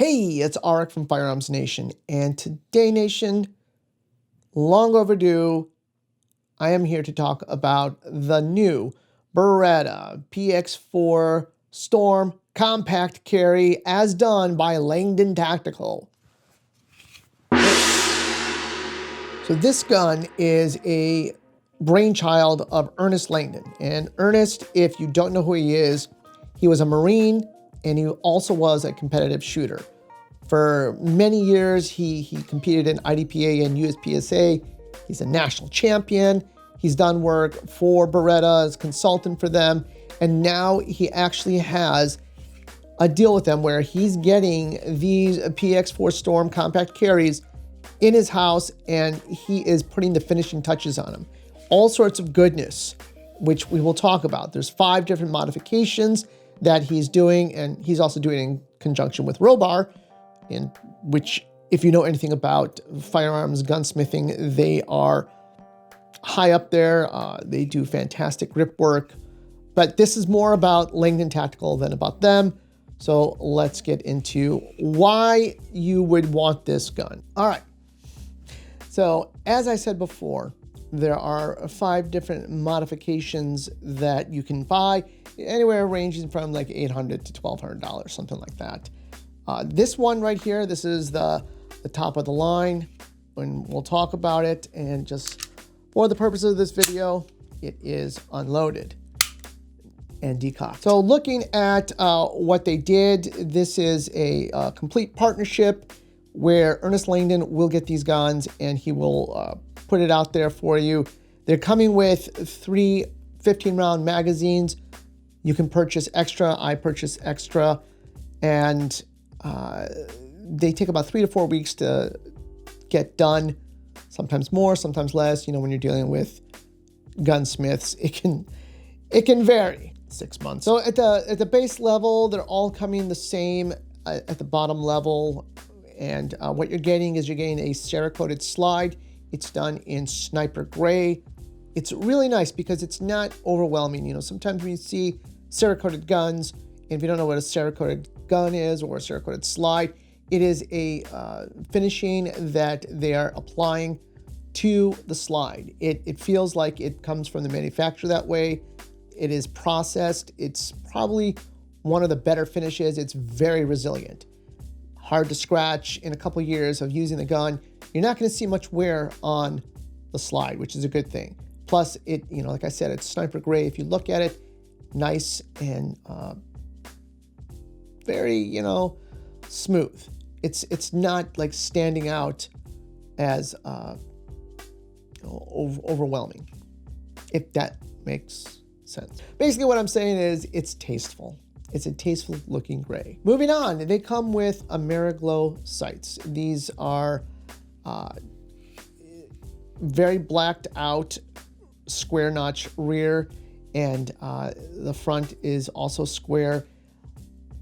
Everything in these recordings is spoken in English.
Hey, it's Arik from Firearms Nation, and today, Nation, long overdue, I am here to talk about the new Beretta PX4 Storm Compact Carry as done by Langdon Tactical. So this gun is a brainchild of Ernest Langdon. And Ernest, if you don't know who he is, he was a Marine and he also was a competitive shooter. For many years, he competed in IDPA and USPSA. He's a national champion. He's done work for Beretta as consultant for them. And now he actually has a deal with them where he's getting these PX4 Storm compact carries in his house, and he is putting the finishing touches on them. All sorts of goodness, which we will talk about. There's 5 different modifications that he's doing, and he's also doing it in conjunction with Robar, in which, if you know anything about firearms gunsmithing, they are high up there. They do fantastic grip work, but this is more about Langdon Tactical than about them. So let's get into why you would want this gun. All right. So as I said before, there are 5 different modifications that you can buy, anywhere ranging from like $800 to $1,200, something like that. This one right here, this is the top of the line, and we'll talk about it. And just for the purpose of this video, it is unloaded and decocked. So looking at what they did, this is a complete partnership where Ernest Langdon will get these guns and he will put it out there for you. They're coming with 3 15-round magazines. You can purchase extra. I purchase extra, and they take about 3 to 4 weeks to get done. Sometimes more, sometimes less. You know, when you're dealing with gunsmiths, it can vary. 6 months. So at the base level, they're all coming the same at the bottom level. And what you're getting is a Cerakoted slide. It's done in sniper gray. It's really nice because it's not overwhelming. You know, sometimes when you see Cerakoted guns, and if you don't know what a Cerakoted gun is or a Cerakoted slide, it is a finishing that they are applying to the slide. It feels like it comes from the manufacturer that way. It is processed. It's probably one of the better finishes. It's very resilient. Hard to scratch. In a couple years of using the gun, you're not going to see much wear on the slide, which is a good thing. Plus, it, you know, like I said, it's sniper gray. If you look at it, nice and very, you know, smooth. It's not like standing out as overwhelming, if that makes sense. Basically, what I'm saying is it's tasteful. It's a tasteful looking gray. Moving on, they come with Ameriglow sights. These are very blacked out square notch rear, and the front is also square.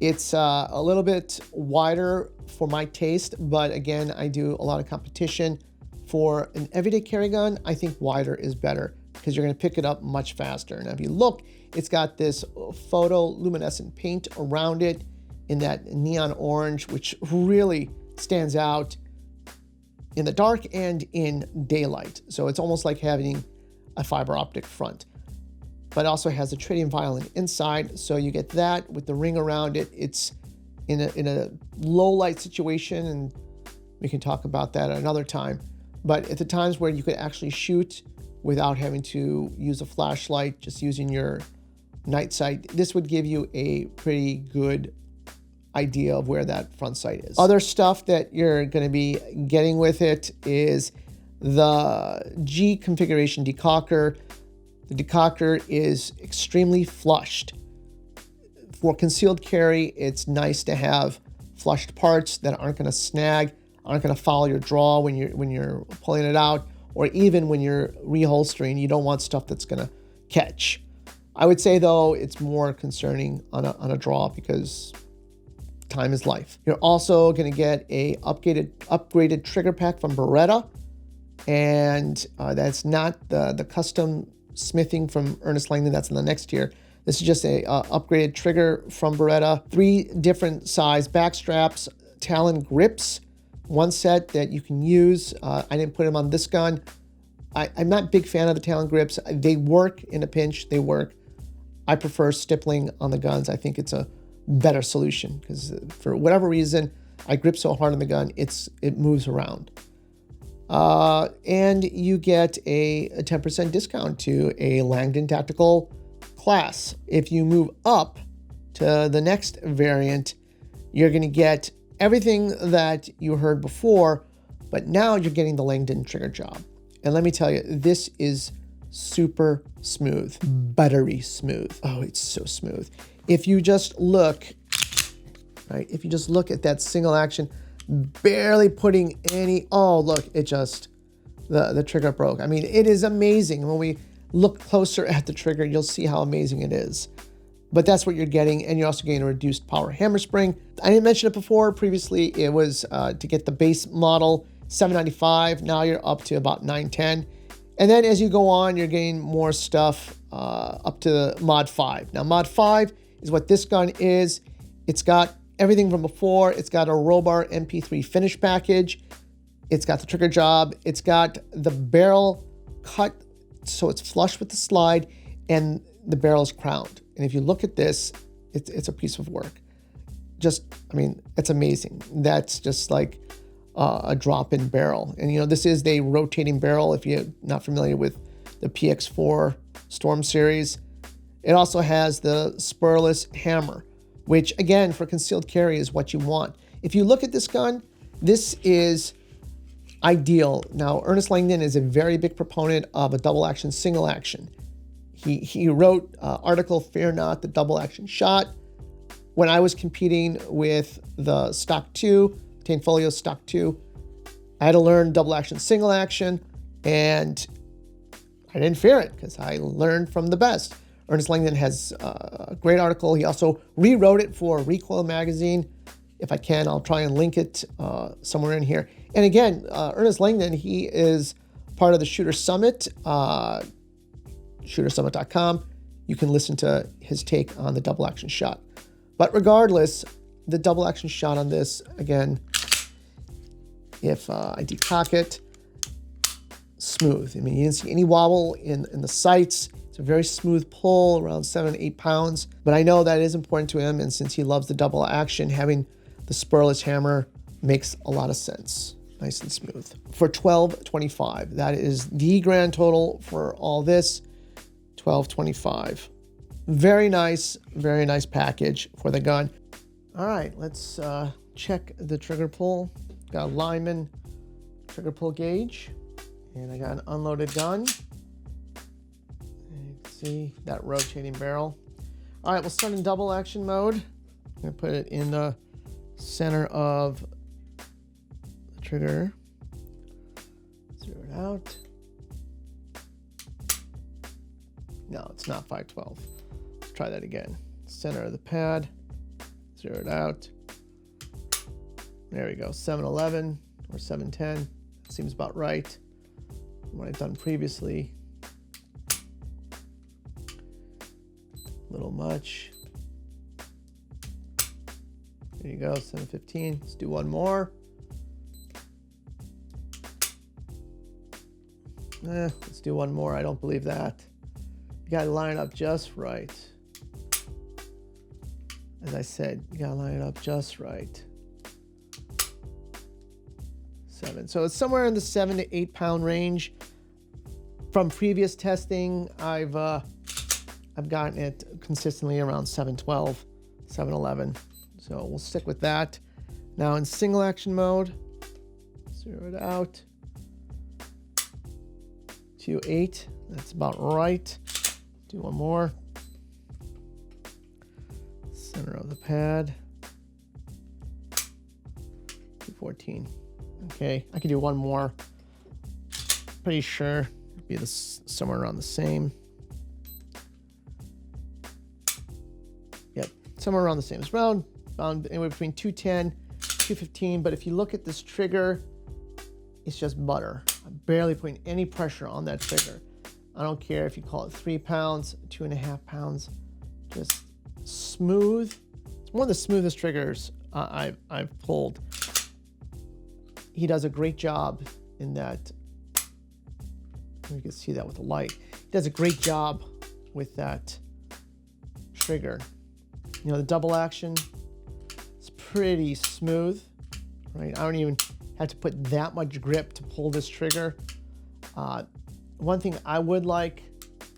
It's a little bit wider for my taste, but again, I do a lot of competition. For an everyday carry gun, I think wider is better because you're going to pick it up much faster. Now, if you look, it's got this photoluminescent paint around it in that neon orange, which really stands out in the dark and in daylight. So it's almost like having a fiber optic front, but also has a tritium violin inside. So you get that with the ring around it. It's in a low light situation, and we can talk about that at another time. But at the times where you could actually shoot without having to use a flashlight, just using your night sight, this would give you a pretty good idea of where that front sight is. Other stuff that you're going to be getting with it is the G configuration decocker. The decocker is extremely flushed. For concealed carry, it's nice to have flushed parts that aren't going to snag, aren't going to foul your draw when you're pulling it out, or even when you're reholstering. You don't want stuff that's going to catch. I would say, though, it's more concerning on a draw because time is life. You're also going to get a upgraded trigger pack from Beretta, and that's not the custom smithing from Ernest Langdon. That's in the next tier. This is just a upgraded trigger from Beretta. 3 different size back straps Talon grips, one set that you can use. I didn't put them on this gun. I'm not a big fan of the Talon grips. They work in a pinch, they work. I prefer stippling on the guns. I think it's a better solution because for whatever reason, I grip so hard on the gun, it moves around. And you get a 10% discount to a Langdon Tactical class. If you move up to the next variant, you're going to get everything that you heard before, but now you're getting the Langdon trigger job. And let me tell you, this is super smooth, buttery smooth. Oh, it's so smooth. If you just look, right, if you just look at that single action, barely putting any, oh, look, it just, the trigger broke. I mean, it is amazing. When we look closer at the trigger, you'll see how amazing it is. But that's what you're getting, and you're also getting a reduced power hammer spring. I didn't mention it before. Previously, it was to get the base model, $795. Now you're up to about $910. And then as you go on, you're getting more stuff up to Mod 5. Now, Mod 5 is what this gun is. It's got everything from before. It's got a Robar MP3 finish package. It's got the trigger job. It's got the barrel cut so it's flush with the slide, and the barrel is crowned. And if you look at this, it's a piece of work. Just, I mean, it's amazing. That's just like a drop-in barrel. And, you know, this is a rotating barrel if you're not familiar with the PX4 Storm series. It also has the spurless hammer, which, again, for concealed carry is what you want. If you look at this gun, this is ideal. Now, Ernest Langdon is a very big proponent of a double action, single action. He wrote article, Fear Not the Double Action Shot. When I was competing with the Stock 2, Tainfolio Stock 2, I had to learn double action, single action, and I didn't fear it because I learned from the best. Ernest Langdon has a great article. He also rewrote it for Recoil Magazine. If I can, I'll try and link it somewhere in here. And again, Ernest Langdon, he is part of the Shooter Summit, shootersummit.com. You can listen to his take on the double action shot. But regardless, the double action shot on this, again, if I decock it, smooth. I mean, you didn't see any wobble in the sights. It's a very smooth pull, around 7 to 8 pounds. But I know that is important to him, and since he loves the double action, having the spurless hammer makes a lot of sense. Nice and smooth. For $12.25, that is the grand total for all this, $12.25. Very nice package for the gun. All right, let's check the trigger pull. Got a Lyman trigger pull gauge, and I got an unloaded gun. And you can see that rotating barrel. All right, we'll start in double action mode. I'm gonna put it in the center of the trigger. Zero it out. No, it's not 512. Let's try that again. Center of the pad. Zero it out. There we go. 711 or 710. Seems about right from what I've done previously. A little much. There you go, 715. Let's do one more. Let's do one more. I don't believe that. You gotta line it up just right. As I said, you gotta line it up just right. 7. So it's somewhere in the 7 to 8 pound range. From previous testing, I've gotten it consistently around 712, 711. So we'll stick with that. Now in single action mode, zero it out. 2.8, that's about right. Do one more. Center of the pad. 214. Okay, I can do one more. Pretty sure it'll be somewhere around the same. Yep, somewhere around the same. It's found anywhere between 210, 215. But if you look at this trigger, it's just butter. I'm barely putting any pressure on that trigger. I don't care if you call it 3 pounds, 2.5 pounds. Just smooth. It's one of the smoothest triggers I've pulled. He does a great job in that. You can see that with the light. He does a great job with that trigger. You know, the double action, it's pretty smooth, right? I don't even have to put that much grip to pull this trigger. One thing I would like,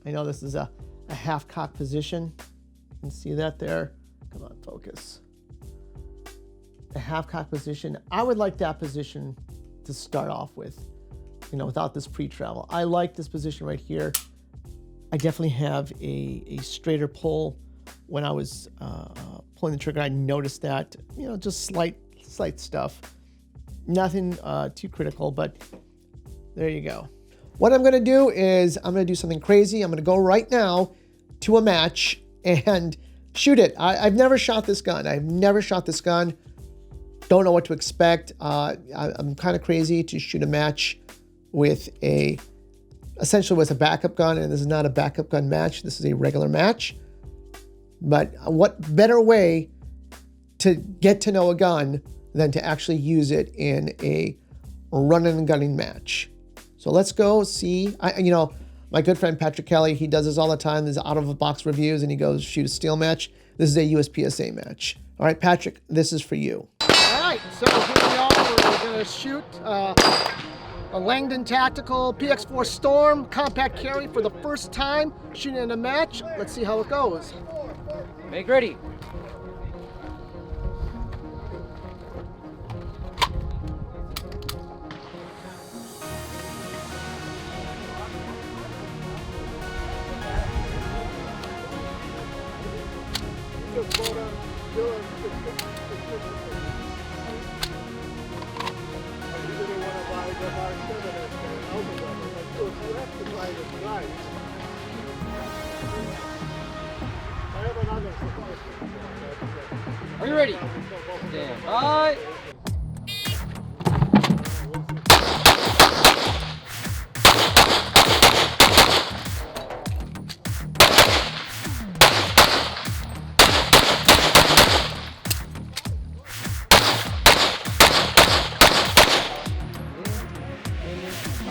I know this is a half cock position. You can see that there. Come on, focus. A half cock position. I would like that position to start off with, you know, without this pre-travel. I like this position right here. I definitely have a straighter pull. When I was pulling the trigger, I noticed that, you know, just slight stuff. Nothing too critical, but there you go. What I'm gonna do is I'm gonna do something crazy. I'm gonna go right now to a match and shoot it. I've never shot this gun. Don't know what to expect. I'm kind of crazy to shoot a match with essentially with a backup gun, and this is not a backup gun match. This is a regular match. But what better way to get to know a gun than to actually use it in a running and gunning match? So let's go see. My good friend Patrick Kelly, he does this all the time. There's out of the box reviews, and he goes shoot a steel match. This is a USPSA match. All right, Patrick, this is for you. All right, so here we are. We're going to shoot a Langdon Tactical PX4 Storm compact carry for the first time, shooting in a match. Let's see how it goes. Make ready. Are you ready? Stand by.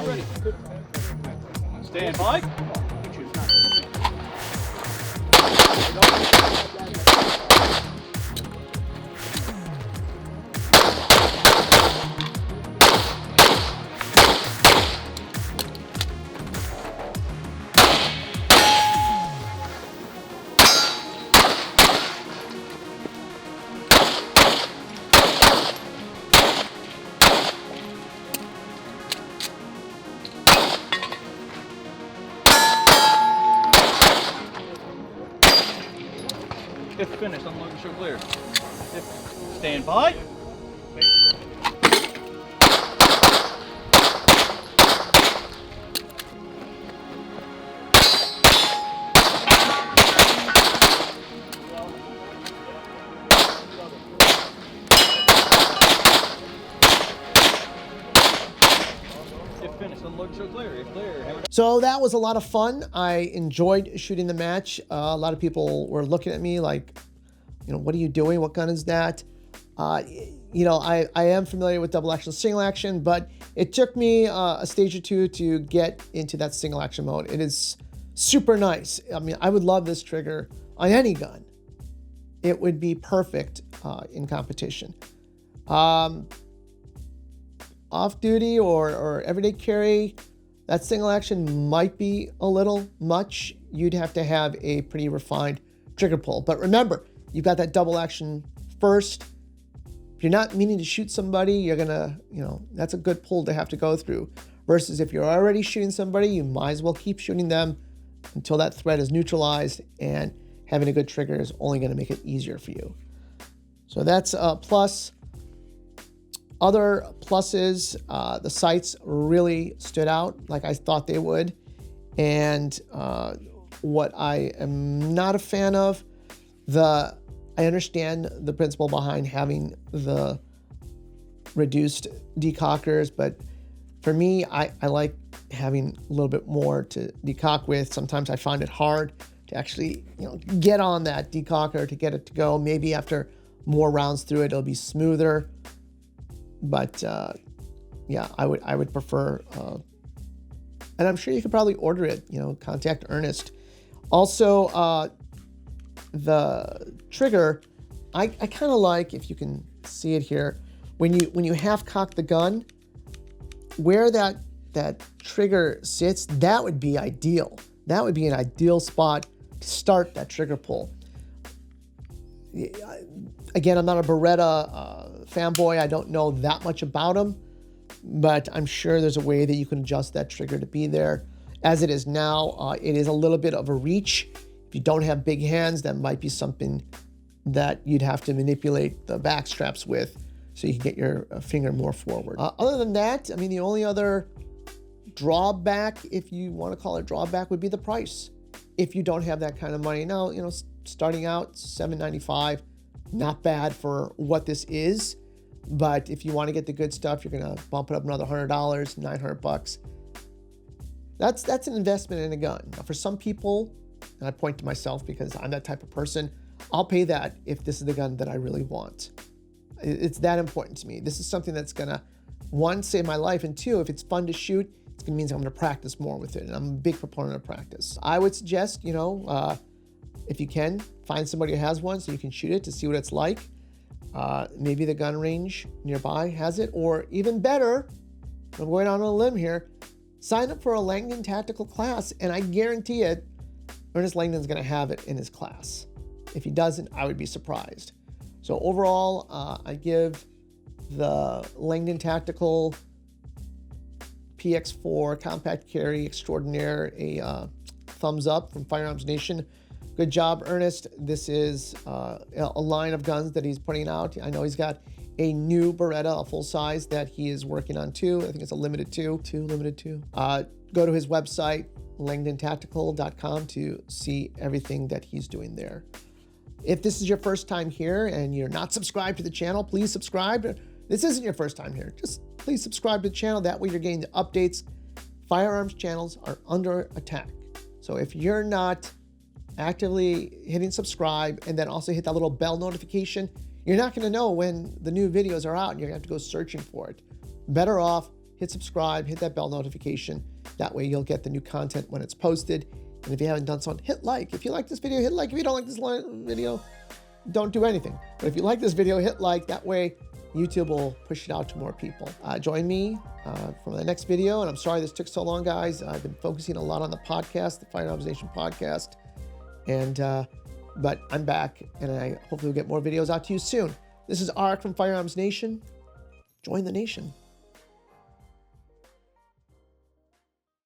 Ready. Stand by. If finished, unload and show clear. Stand by. If finished, unload and show clear. If clear. So that was a lot of fun. I enjoyed shooting the match. A lot of people were looking at me like, you know, what are you doing? What gun is that? You know, I am familiar with double action, single action, but it took me a stage or two to get into that single action mode. It is super nice. I mean, I would love this trigger on any gun. It would be perfect in competition. Off duty or everyday carry, that single action might be a little much. You'd have to have a pretty refined trigger pull. But remember, you've got that double action first. If you're not meaning to shoot somebody, you're gonna, you know, that's a good pull to have to go through. Versus if you're already shooting somebody, you might as well keep shooting them until that threat is neutralized, and having a good trigger is only gonna make it easier for you. So that's a plus. Other pluses, the sights really stood out like I thought they would. And what I am not a fan of, I understand the principle behind having the reduced decockers, but for me, I like having a little bit more to decock with. Sometimes I find it hard to actually, you know, get on that decocker to get it to go. Maybe after more rounds through it, it'll be smoother. But yeah, I would prefer, and I'm sure you could probably order it, contact Ernest. Also, the trigger, I kind of like, if you can see it here, when you half cock the gun, where that trigger sits, that would be ideal. That would be an ideal spot to start that trigger pull. Again, I'm not a Beretta fanboy. I don't know that much about them, but I'm sure there's a way that you can adjust that trigger to be there. As it is now, it is a little bit of a reach. If you don't have big hands, that might be something that you'd have to manipulate the back straps with so you can get your finger more forward. Other than that, I mean, the only other drawback, if you want to call it drawback, would be the price. If you don't have that kind of money. Now, starting out $795, not bad for what this is. But if you want to get the good stuff, you're going to bump it up another $100, $900. That's an investment in a gun. Now, for some people, and I point to myself because I'm that type of person, I'll pay that if this is the gun that I really want. It's that important to me. This is something that's going to, one, save my life, and two, if it's fun to shoot, it's going to mean I'm going to practice more with it, and I'm a big proponent of practice. I would suggest, if you can, find somebody who has one so you can shoot it to see what it's like. Maybe the gun range nearby has it, or even better, I'm going out on a limb here, sign up for a Langdon tactical class, and I guarantee it, Ernest Langdon's going to have it in his class. If he doesn't, I would be surprised. So overall, I give the Langdon Tactical PX4 Compact Carry Extraordinaire a thumbs up from Firearms Nation. Good job, Ernest. This is a line of guns that he's putting out. I know he's got a new Beretta, a full size, that he is working on too. I think it's a limited two. Go to his website, langdontactical.com, to see everything that he's doing there. If this is your first time here and you're not subscribed to the channel, please subscribe. This isn't your first time here. Just please subscribe to the channel. That way you're getting the updates. Firearms channels are under attack. So if you're not actively hitting subscribe and then also hit that little bell notification, you're not going to know when the new videos are out and you're going to have to go searching for it. Better off, hit subscribe, hit that bell notification. That way you'll get the new content when it's posted. And if you haven't done so, hit like. If you like this video, hit like. If you don't like this video, don't do anything. But if you like this video, hit like. That way YouTube will push it out to more people. Join me for the next video. And I'm sorry this took so long, guys. I've been focusing a lot on the podcast, the Firearms Nation Podcast. And but I'm back, and I hopefully will get more videos out to you soon. This is Arik from Firearms Nation. Join the nation.